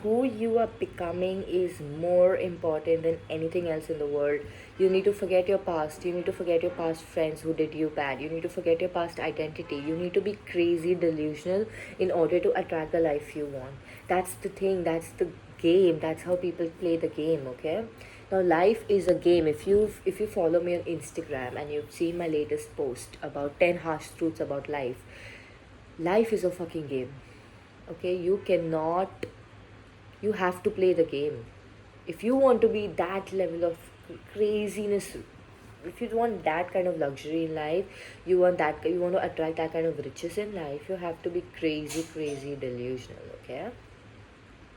who you are becoming is more important than anything else in the world. You need to forget your past. You need to forget your past friends who did you bad. You need to forget your past identity. You need to be crazy delusional in order to attract the life you want. That's the thing. That's the game. That's how people play the game, okay? Now life is a game. If you follow me on Instagram and you've seen my latest post about 10 harsh truths about life is a fucking game. Okay, you have to play the game. If you want to be that level of craziness, if you want that kind of luxury in life, you want to attract that kind of riches in life, you have to be crazy delusional, okay?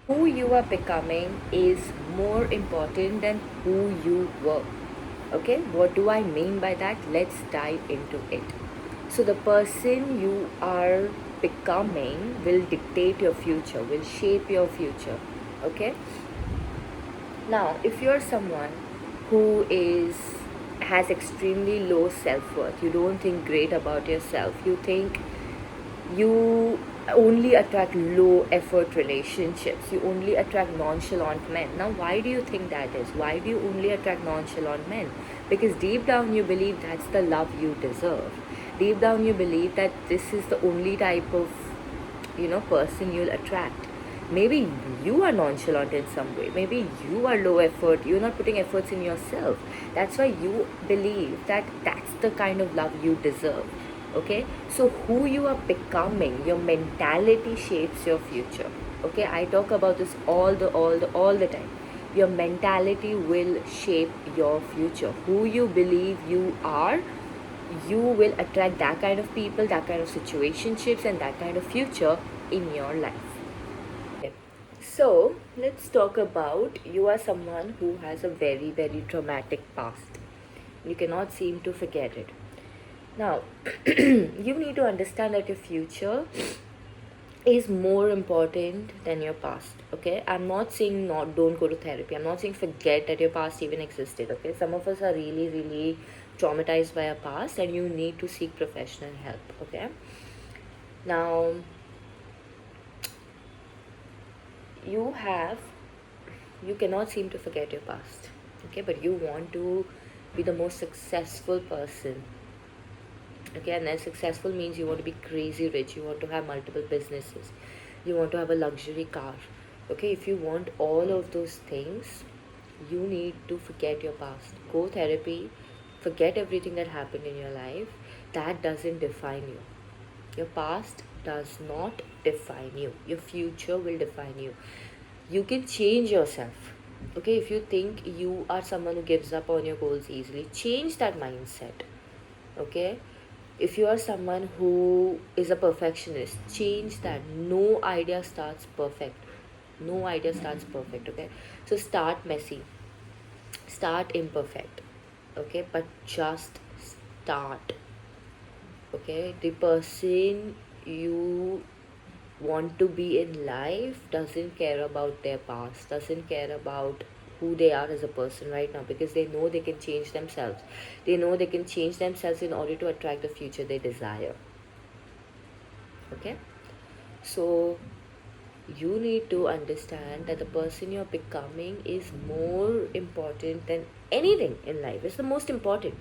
Who you are becoming is more important than who you were. Okay, what do I mean by that? Let's dive into it. So, the person you are becoming will dictate your future, will shape your future. Okay, now if you're someone who is has extremely low self-worth, you don't think great about yourself, you think you only attract low effort relationships, you only attract nonchalant men. Now why do you think that is? Why do you only attract nonchalant men? Because deep down you believe that's the love you deserve. Deep down you believe that this is the only type of person you'll attract. Maybe you are nonchalant in some way, maybe you are low effort, you're not putting efforts in yourself. That's why you believe that that's the kind of love you deserve. Okay, so who you are becoming, your mentality shapes your future. Okay, I talk about this all the time. Your mentality will shape your future. Who you believe you are, you will attract that kind of people, that kind of situationships, and that kind of future in your life. Okay. So let's talk about, you are someone who has a very traumatic past. You cannot seem to forget it. Now, you need to understand that your future is more important than your past. Okay, I'm not saying not don't go to therapy. I'm not saying forget that your past even existed. Okay, some of us are really traumatized by our past, and you need to seek professional help. Okay, now you have you cannot seem to forget your past. Okay, but you want to be the most successful person. Okay, and then successful means you want to be crazy rich, you want to have multiple businesses, you want to have a luxury car. Okay, if you want all of those things, you need to forget your past. Go therapy, forget everything that happened in your life. That doesn't define you. Your past does not define you. Your future will define you. You can change yourself. Okay, if you think you are someone who gives up on your goals easily, change that mindset. Okay, if you are someone who is a perfectionist, change that. No idea starts perfect. No idea starts perfect. Okay, so start messy, start imperfect. Okay, but just start. Okay, the person you want to be in life doesn't care about their past, doesn't care about who they are as a person right now, because they know they can change themselves. They know they can change themselves in order to attract the future they desire. Okay, so you need to understand that the person you're becoming is more important than anything in life. It's the most important.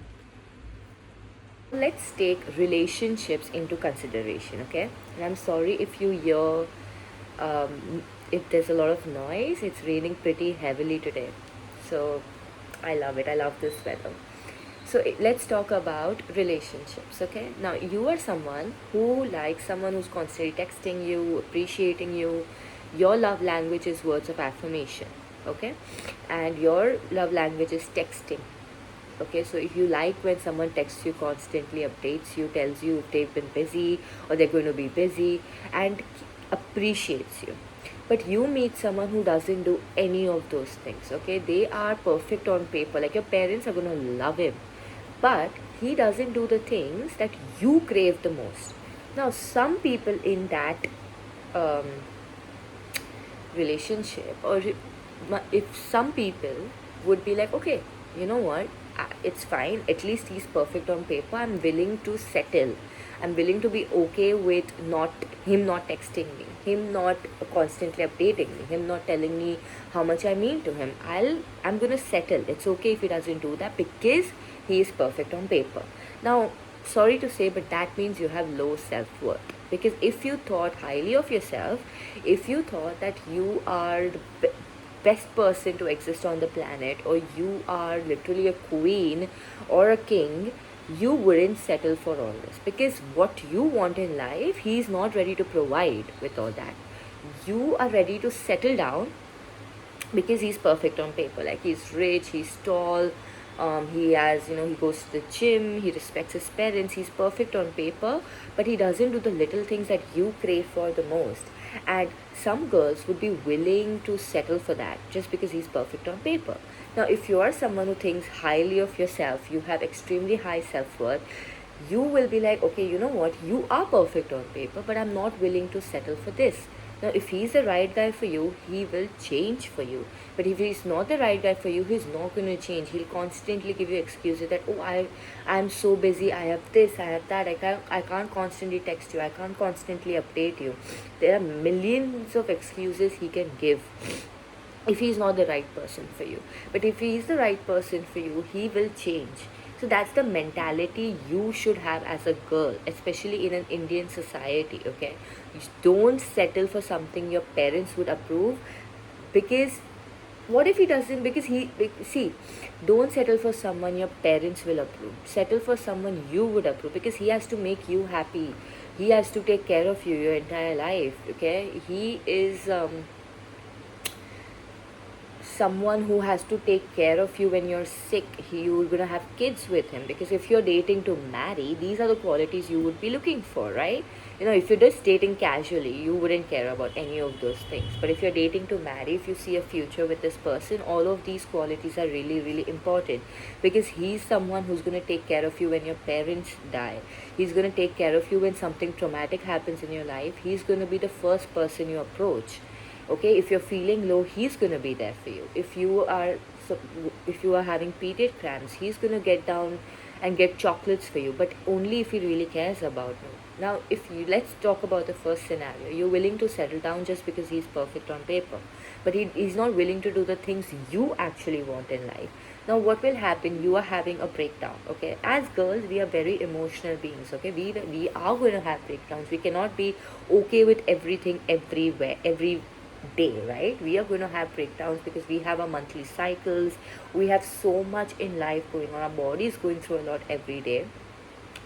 Let's take relationships into consideration. Okay, and I'm sorry if you hear if there's a lot of noise. It's raining pretty heavily today, so I love it. I love this weather. So let's talk about relationships. Okay, now you are someone who likes someone who's constantly texting you, appreciating you. Your love language is words of affirmation. Okay, and your love language is texting. Okay, so if you like when someone texts you constantly, updates you, tells you if they've been busy or they're going to be busy, and appreciates you. But you meet someone who doesn't do any of those things. Okay, they are perfect on paper, like your parents are going to love him, but he doesn't do the things that you crave the most. Now some people in that um, relationship, or if some people would be like, okay, you know what, it's fine, at least he's perfect on paper, I'm willing to settle, I'm willing to be okay with not texting me, him not constantly updating me, him not telling me how much I mean to him. I'm gonna settle. It's okay if he doesn't do that because he is perfect on paper. Now, sorry to say, but that means you have low self-worth. Because if you thought highly of yourself, if you thought that you are the best person to exist on the planet, or you are literally a queen or a king, you wouldn't settle for all this, because what you want in life, he's not ready to provide with all that. You are ready to settle down because he's perfect on paper. Like, he's rich, he's tall, he has, he goes to the gym, he respects his parents, he's perfect on paper, but he doesn't do the little things that you crave for the most. And some girls would be willing to settle for that just because he's perfect on paper. Now, if you are someone who thinks highly of yourself, you have extremely high self-worth, you will be like, okay, you know what, you are perfect on paper, but I'm not willing to settle for this. Now, if he's the right guy for you, he will change for you. But if he's not the right guy for you, he's not going to change. He'll constantly give you excuses that, oh, I'm so busy, I have this, I have that, I can't constantly text you, I can't constantly update you. There are millions of excuses he can give if he's not the right person for you. But if he is the right person for you, he will change. So that's the mentality you should have as a girl, especially in an Indian society, okay? You don't settle for something your parents would approve, because what if he doesn't? Because see, don't settle for someone your parents will approve. Settle for someone you would approve, because he has to make you happy. He has to take care of you your entire life, okay? He is someone who has to take care of you when you're sick. You're gonna have kids with him, because if you're dating to marry, these are the qualities you would be looking for, right? If you're just dating casually, you wouldn't care about any of those things. But if you're dating to marry, if you see a future with this person, all of these qualities are really, really important, because he's someone who's gonna take care of you when your parents die. He's gonna take care of you when something traumatic happens in your life. He's gonna be the first person you approach. Okay, if you're feeling low, he's gonna be there for you. If you are having period cramps, he's gonna get down and get chocolates for you, but only if he really cares about you. Now, if you let's talk about the first scenario. You're willing to settle down just because he's perfect on paper, but he's not willing to do the things you actually want in life. Now, what will happen? You are having a breakdown. Okay, as girls, we are very emotional beings. Okay, we are going to have breakdowns. We cannot be okay with everything everywhere every day, right? We are going to have breakdowns because we have our monthly cycles. We have so much in life going on. Our body is going through a lot every day.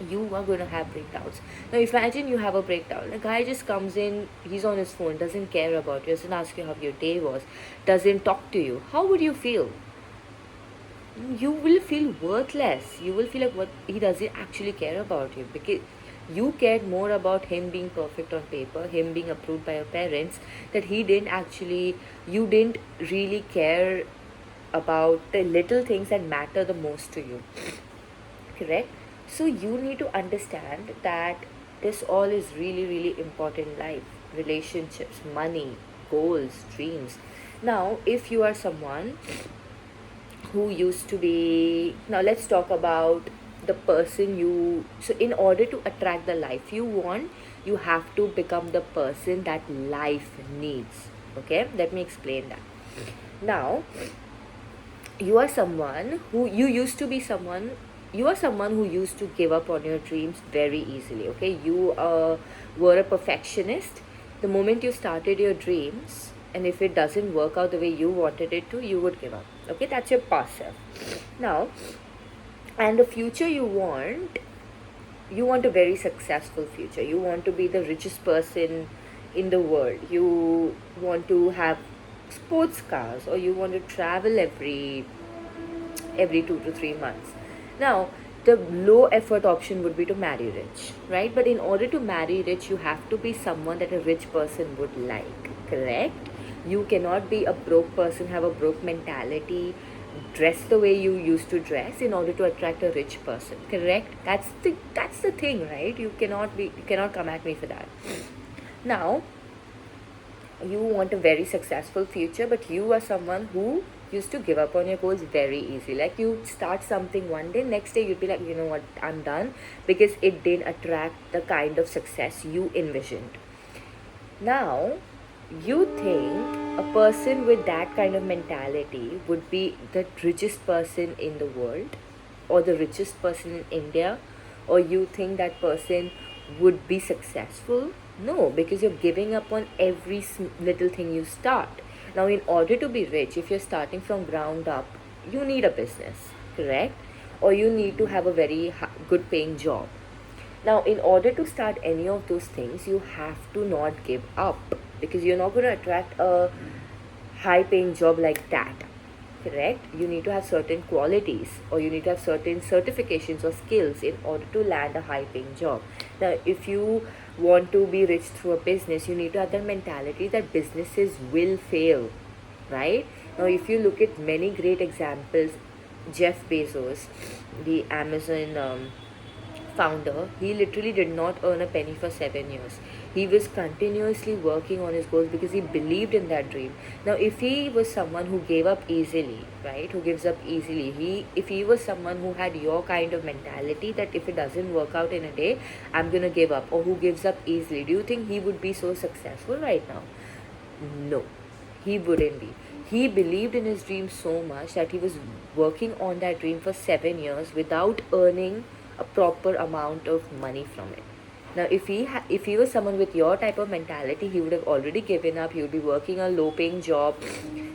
You are going to have breakdowns. Now, imagine you have a breakdown. A guy just comes in, he's on his phone, doesn't care about you, doesn't ask you how your day was, doesn't talk to you. How would you feel? You will feel worthless. You will feel like, what, he doesn't actually care about you, because you cared more about him being perfect on paper, him being approved by your parents, that you didn't really care about the little things that matter the most to you. Correct? So you need to understand that this all is really, really important in life. Relationships, money, goals, dreams. Now, if you are someone who used to be, now let's talk about the person you, so in order to attract the life you want, you have to become the person that life needs. Okay, let me explain that. Now, you are someone who you used to be someone you are someone who used to give up on your dreams very easily. Okay, you were a perfectionist. The moment you started your dreams, and if it doesn't work out the way you wanted it to, you would give up. Okay, that's your past self. Now, and the future you want a very successful future. You want to be the richest person in the world. You want to have sports cars, or you want to travel every 2 to 3 months. Now, the low effort option would be to marry rich, right? But in order to marry rich, you have to be someone that a rich person would like, correct? You cannot be a broke person, have a broke mentality, dress the way you used to dress in order to attract a rich person, correct? That's the thing, right? You cannot come at me for that. Now, you want a very successful future, but you are someone who used to give up on your goals very easy. Like you start something one day, next day you'd be like, you know what, I'm done, because it didn't attract the kind of success you envisioned. Now, you think a person with that kind of mentality would be the richest person in the world, or the richest person in India, or you think that person would be successful? No, because you're giving up on every little thing you start. Now, in order to be rich, if you're starting from ground up, you need a business, correct? Or you need to have a very good paying job. Now, in order to start any of those things, you have to not give up, because you're not going to attract a high paying job like that. Correct? You need to have certain qualities, or you need to have certain certifications or skills in order to land a high paying job. Now, if you want to be rich through a business, you need to have the mentality that businesses will fail, right? Now, if you look at many great examples, Jeff Bezos, the Amazon founder, he literally did not earn a penny for 7 years. He was continuously working on his goals because he believed in that dream. Now, if he was someone who gave up easily, right, who gives up easily, if he was someone who had your kind of mentality that if it doesn't work out in a day, I'm gonna give up, or who gives up easily, do you think he would be so successful right now? No, he wouldn't be. He believed in his dream so much that he was working on that dream for 7 years without earning a proper amount of money from it. Now, if he was someone with your type of mentality, he would have already given up. He would be working a low-paying job,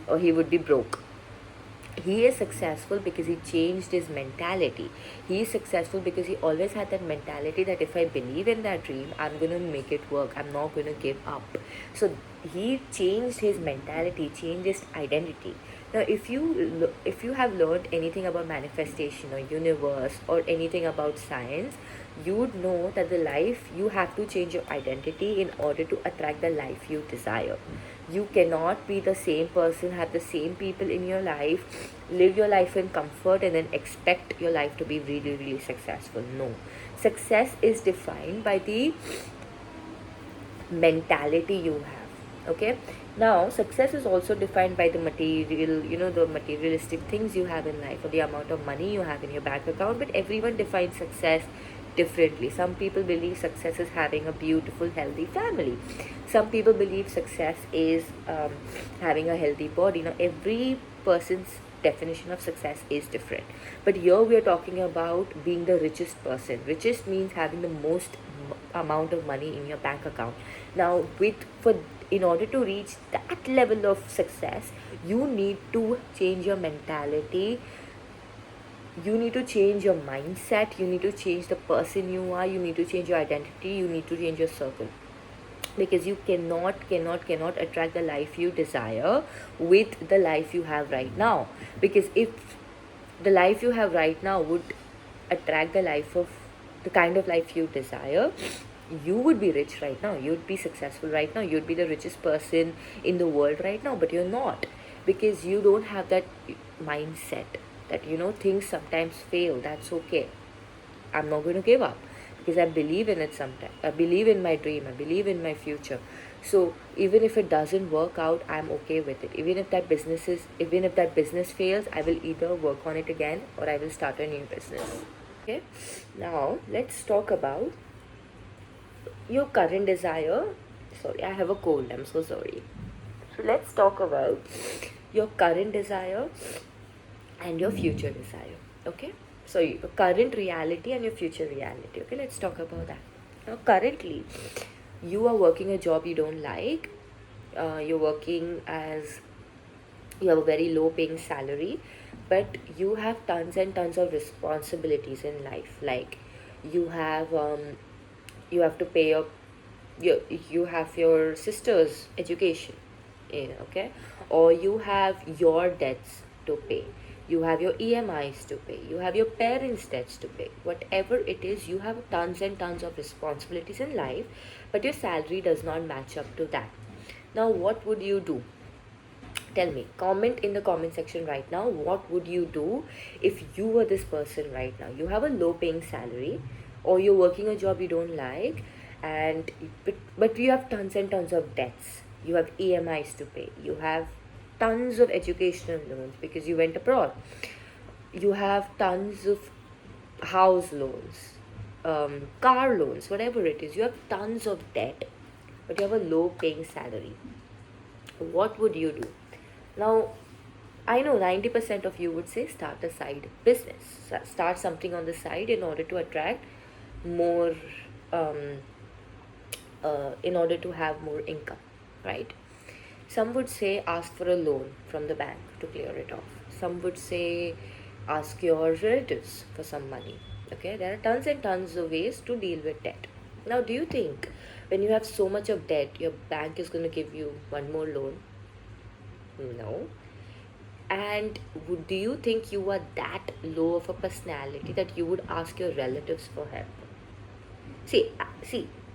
or he would be broke. He is successful because he changed his mentality. He is successful because he always had that mentality that if I believe in that dream, I'm going to make it work. I'm not going to give up. So he changed his mentality, changed his identity. Now, if you have learned anything about manifestation or universe or anything about science, you would know that the life, you have to change your identity in order to attract the life you desire. You cannot be the same person, have the same people in your life, live your life in comfort, and then expect your life to be really, really successful. No. Success is defined by the mentality you have. Okay? Now, success is also defined by the material, the materialistic things you have in life, or the amount of money you have in your bank account. But everyone defines success differently. Some people believe success is having a beautiful, healthy family. Some people believe success is having a healthy body. Now, every person's definition of success is different. But here we are talking about being the richest person. Richest means having the most amount of money in your bank account. Now, in order to reach that level of success, you need to change your mentality, you need to change your mindset, you need to change the person you are, you need to change your identity, you need to change your circle, because you cannot attract the life you desire with the life you have right now. Because if the life you have right now would attract the kind of life you desire, you would be rich right now, you'd be successful right now, you'd be the richest person in the world right now. But you're not, because you don't have that mindset that things sometimes fail, that's okay, I'm not going to give up, because I believe in it. Sometimes I believe in my dream, I believe in my future. So even if it doesn't work out, I'm okay with it. Even if that business fails, I will either work on it again, or I will start a new business. Okay, now let's talk about your current desire. Sorry, I have a cold, I'm so sorry. So let's talk about your current desire and your future desire. Okay, so your current reality and your future reality. Okay, let's talk about that. Now, currently you are working a job you don't like. You're working as, you have a very low paying salary, but you have tons and tons of responsibilities in life. Like you have you have to pay your you have your sister's education, okay, or you have your debts to pay, you have your EMIs to pay, you have your parents' debts to pay. Whatever it is, you have tons and tons of responsibilities in life, but your salary does not match up to that. Now, what would you do? Tell me, comment in the comment section right now, what would you do if you were this person right now? You have a low paying salary, or you're working a job you don't like, and but you have tons and tons of debts. you have EMIs to pay, you have tons of educational loans because you went abroad, you have tons of house loans, car loans, whatever it is, you have tons of debt, but you have a low paying salary. What would you do? Now, I know 90% of you would say start a side business, start something on the side in order to attract more, um, in order to have more income, right? Some would say ask for a loan from the bank to clear it off. Some would say ask your relatives for some money. Okay, there are tons and tons of ways to deal with debt. Now, do you think when you have so much of debt, your bank is going to give you one more loan? No. And do you think you are that low of a personality that you would ask your relatives for help? See,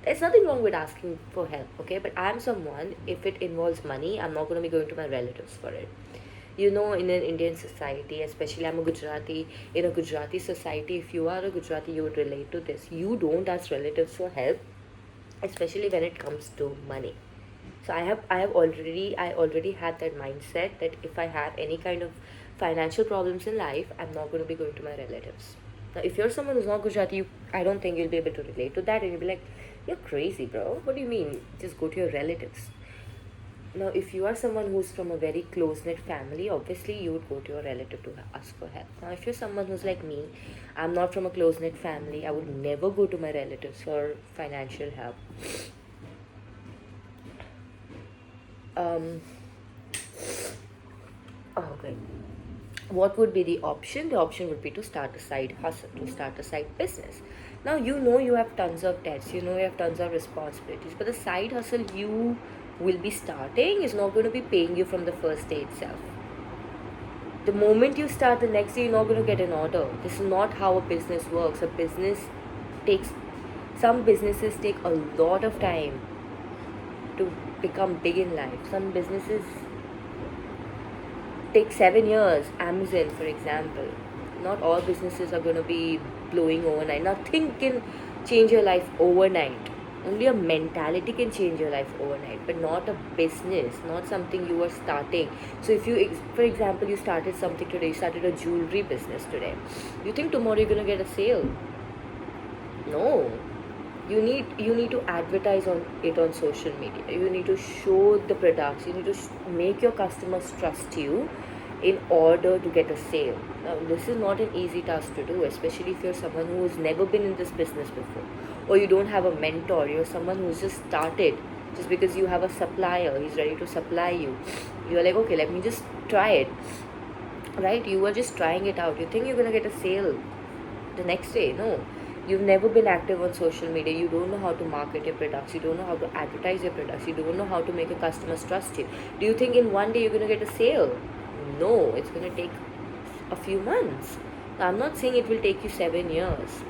there's nothing wrong with asking for help, okay? But I'm someone, if it involves money, I'm not going to be going to my relatives for it. You know, in an Indian society, especially I'm a Gujarati, in a Gujarati society, if you are a Gujarati, you would relate to this. You don't ask relatives for help, especially when it comes to money. So I already had that mindset that if I have any kind of financial problems in life, I'm not going to be going to my relatives. Now, if you're someone who's not Gujarati, I don't think you'll be able to relate to that, and you'll be like, "You're crazy, bro. What do you mean? Just go to your relatives." Now, if you are someone who's from a very close knit family, obviously you would go to your relative to ask for help. Now, if you're someone who's like me, I'm not from a close knit family, I would never go to my relatives for financial help. Um, okay. What would be the option? The option would be to start a side hustle, to start a side business. Now, you know you have tons of debts, you know you have tons of responsibilities, but the side hustle you will be starting is not going to be paying you from the first day itself. The moment you start, the next day you're not going to get an order. This is not how a business works. A business takes, some businesses take a lot of time to become big in life. Some businesses take 7 years. Amazon, for example. Not all businesses are going to be blowing overnight. Nothing can change your life overnight. Only a mentality can change your life overnight, but not a business, not something you are starting. So, if you, for example, you started something today, you started a jewelry business today, you think tomorrow you're going to get a sale? No. You need to advertise on it on social media. You need to show the products. You need to make your customers trust you in order to get a sale. Now, this is not an easy task to do, especially if you're someone who has never been in this business before, or you don't have a mentor. You're someone who's just started. Just because you have a supplier, he's ready to supply you, you're like, okay, let me just try it, right? You are just trying it out. You think you're gonna get a sale the next day? No. You've never been active on social media. You don't know how to market your products. You don't know how to advertise your products. You don't know how to make your customers trust you. Do you think in one day you're going to get a sale? No, it's going to take a few months. Now, I'm not saying it will take you 7 years.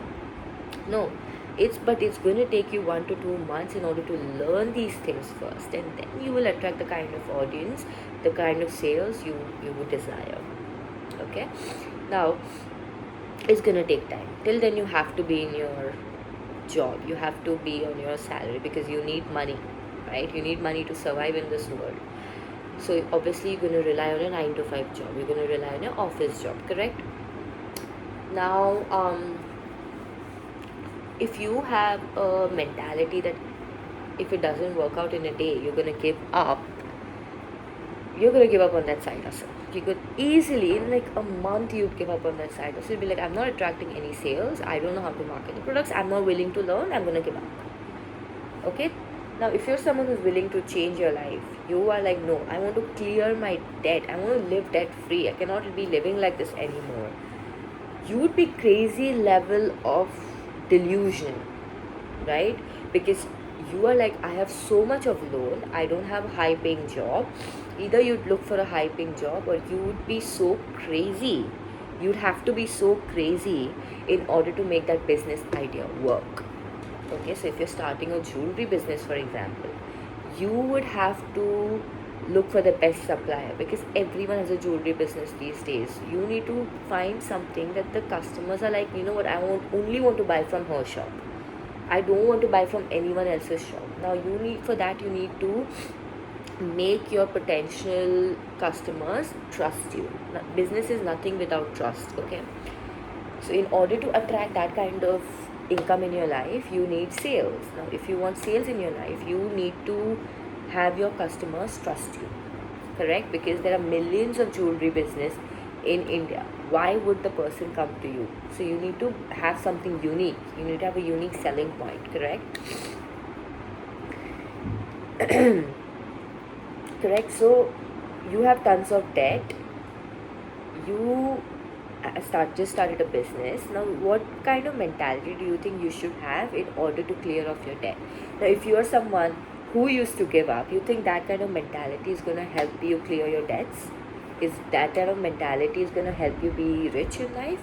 No, it's going to take you 1 to 2 months in order to learn these things first, and then you will attract the kind of audience, the kind of sales you would desire. Okay, now it's gonna take time. Till then, you have to be in your job. You have to be on your salary because you need money, right? You need money to survive in this world. So obviously, you're gonna rely on a 9 to 5 job. You're gonna rely on an office job, correct? Now, if you have a mentality that if it doesn't work out in a day, you're gonna give up. You're gonna give up on that side hustle. You could easily, in like a month, you'd give up on that side hustle. You'd be like, I'm not attracting any sales. I don't know how to market the products. I'm not willing to learn. I'm gonna give up. Okay. Now, if you're someone who's willing to change your life, you are like, no, I want to clear my debt. I want to live debt free. I cannot be living like this anymore. You would be crazy level of delusion, right? Because you are like, I have so much of loan, I don't have a high paying job. Either you'd look for a high paying job, or you would be so crazy, you'd have to be so crazy in order to make that business idea work. Okay, so if you're starting a jewelry business, for example, you would have to look for the best supplier, because everyone has a jewelry business these days. You need to find something that the customers are like, you know what, I only want to buy from her shop. I don't want to buy from anyone else's shop. Now, you need to make your potential customers trust you. Business is nothing without trust, okay? So in order to attract that kind of income in your life, you need sales. Now if you want sales in your life, you need to have your customers trust you, correct? Because there are millions of jewelry business in India. Why would the person come to you? So you need to have something unique. You need to have a unique selling point, correct? Correct. So you have tons of debt. You started a business. Now what kind of mentality do you think you should have in order to clear off your debt? Now if you are someone who used to give up, you think that kind of mentality is going to help you clear your debts? Is that kind of mentality is going to help you be rich in life?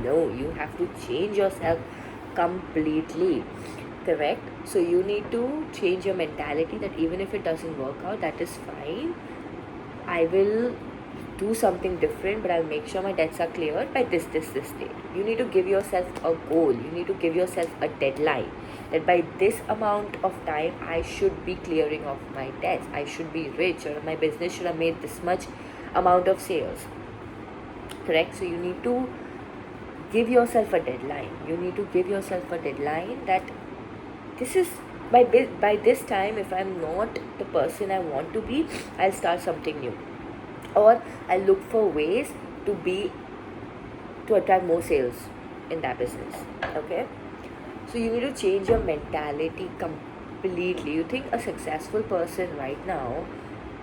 No, you have to change yourself completely, correct? So you need to change your mentality that even if it doesn't work out, that is fine. I will do something different, but I'll make sure my debts are cleared by this date. You need to give yourself a goal. You need to give yourself a deadline that by this amount of time I should be clearing off my debts. I should be rich, or my business should have made this much amount of sales. Correct? So you need to give yourself a deadline. You need to give yourself a deadline that this is by this time, if I'm not the person I want to be, I'll start something new, or I'll look for ways to be to attract more sales in that business. Okay, so you need to change your mentality completely. You think a successful person right now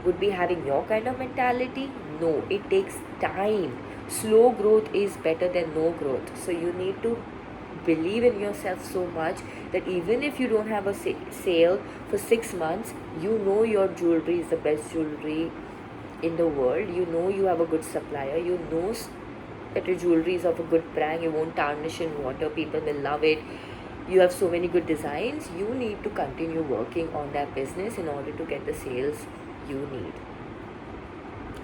would be having your kind of mentality? No, it takes time. Slow growth is better than no growth. So you need to believe in yourself so much that even if you don't have a sale for 6 months, you know your jewelry is the best jewelry in the world. You know you have a good supplier. You know that your jewelry is of a good brand. You won't tarnish in water. People will love it. You have so many good designs. You need to continue working on that business in order to get the sales you need,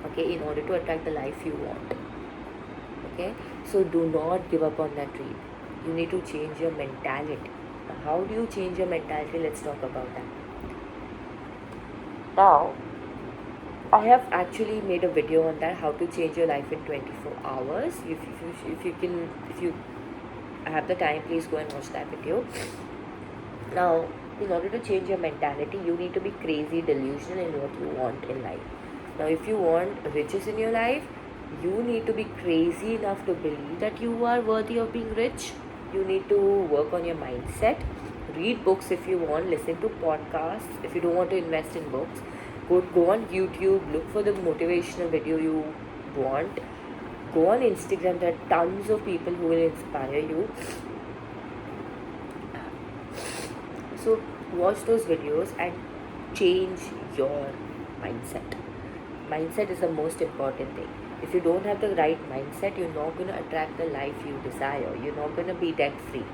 okay, in order to attract the life you want. Okay, so do not give up on that dream. You need to change your mentality. Now, how do you change your mentality? Let's talk about that. Now, I have actually made a video on that, how to change your life in 24 hours. If you have the time, please go and watch that video. Now, in order to change your mentality, you need to be crazy delusional in what you want in life. Now, if you want riches in your life, you need to be crazy enough to believe that you are worthy of being rich. You need to work on your mindset. Read books if you want, listen to podcasts. If you don't want to invest in books, go on YouTube, look for the motivational video you want. Go on Instagram, there are tons of people who will inspire you. So watch those videos and change your mindset. Mindset is the most important thing. If you don't have the right mindset, you're not going to attract the life you desire. You're not going to be debt free.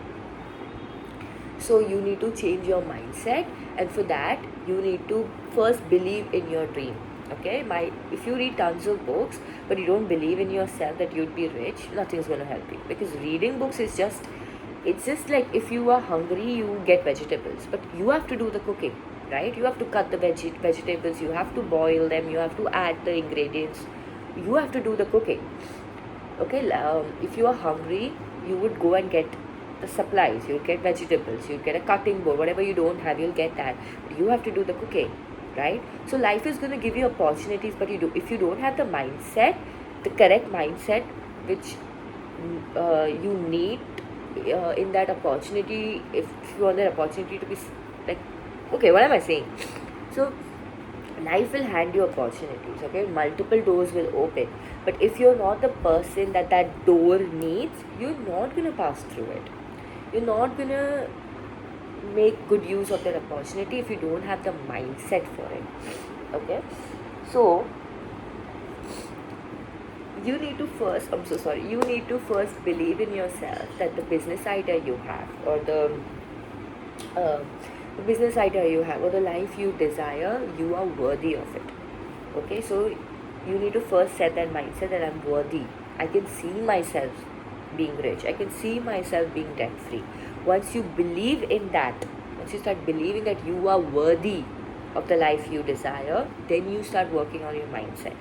So you need to change your mindset, and for that you need to first believe in your dream. Okay, if you read tons of books but you don't believe in yourself that you'd be rich, nothing's going to help you, because reading books is it's just like if you are hungry, you get vegetables, but you have to do the cooking, right? You have to cut the vegetables, you have to boil them, you have to add the ingredients, you have to do the cooking. Okay, if you are hungry, you would go and get the supplies, you'll get vegetables, you'll get a cutting board, whatever you don't have, you'll get that, but you have to do the cooking, right? So life is going to give you opportunities, but if you don't have the mindset, the correct mindset, which you need in that opportunity, if you want that opportunity to be like, okay, what am I saying? So life will hand you opportunities, okay, multiple doors will open, but if you're not the person that door needs, you're not going to pass through it. You're not going to make good use of that opportunity if you don't have the mindset for it. Okay, so you need to first believe in yourself that the business idea you have, or the business idea you have, or the life you desire, you are worthy of it. Okay, so you need to first set that mindset that I'm worthy. I can see myself being rich. I can see myself being debt free. Once you believe in that, once you start believing that you are worthy, of the life you desire, then you start working on your mindset.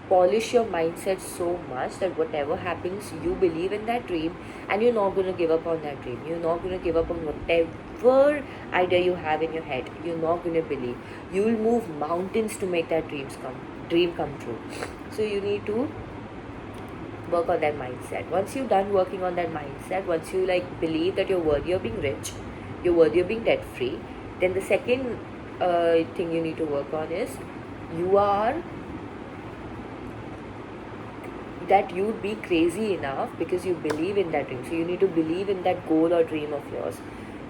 Polish your mindset so much that whatever happens, you believe in that dream, and you're not going to give up on that dream. You're not going to give up on whatever idea you have in your head. You're not going to believe. You will move mountains to make that dream come true. So you need to work on that mindset. Once you're done working on that mindset, once you like believe that you're worthy of being rich, you're worthy of being debt free, then the second thing you need to work on is you are that you'd be crazy enough because you believe in that dream. So you need to believe in that goal or dream of yours.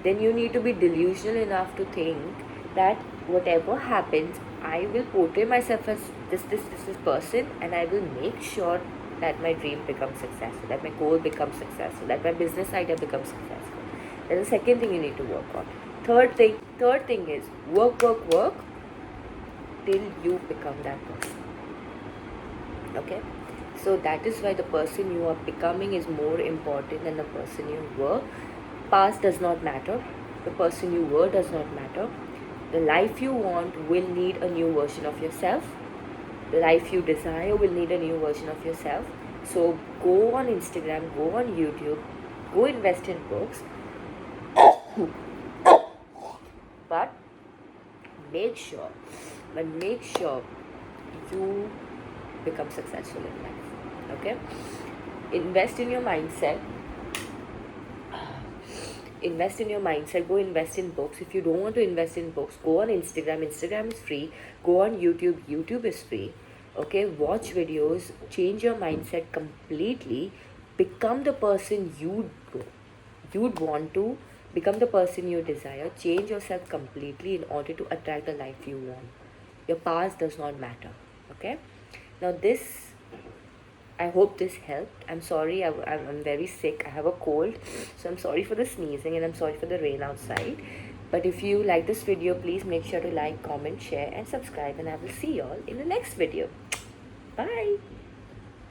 Then you need to be delusional enough to think that whatever happens, I will portray myself as this person, and I will make sure that my dream becomes successful, that my goal becomes successful, that my business idea becomes successful. That's the second thing you need to work on. Third thing is work till you become that person. Okay? So that is why the person you are becoming is more important than the person you were. Past does not matter. The person you were does not matter. The life you want will need a new version of yourself. The life you desire will need a new version of yourself. So go on Instagram, go on YouTube, go invest in books. But make sure you become successful in life. Okay? Invest in your mindset. Go invest in books. If you don't want to invest in books, go on Instagram is free. Go on YouTube is free. Okay, watch videos, change your mindset completely, become the person you'd want to, become the person you desire, change yourself completely in order to attract the life you want. Your past does not matter. Okay, now I hope this helped. I'm sorry, I'm very sick. I have a cold. So I'm sorry for the sneezing and I'm sorry for the rain outside. But if you like this video, please make sure to like, comment, share and subscribe. And I will see you all in the next video. Bye.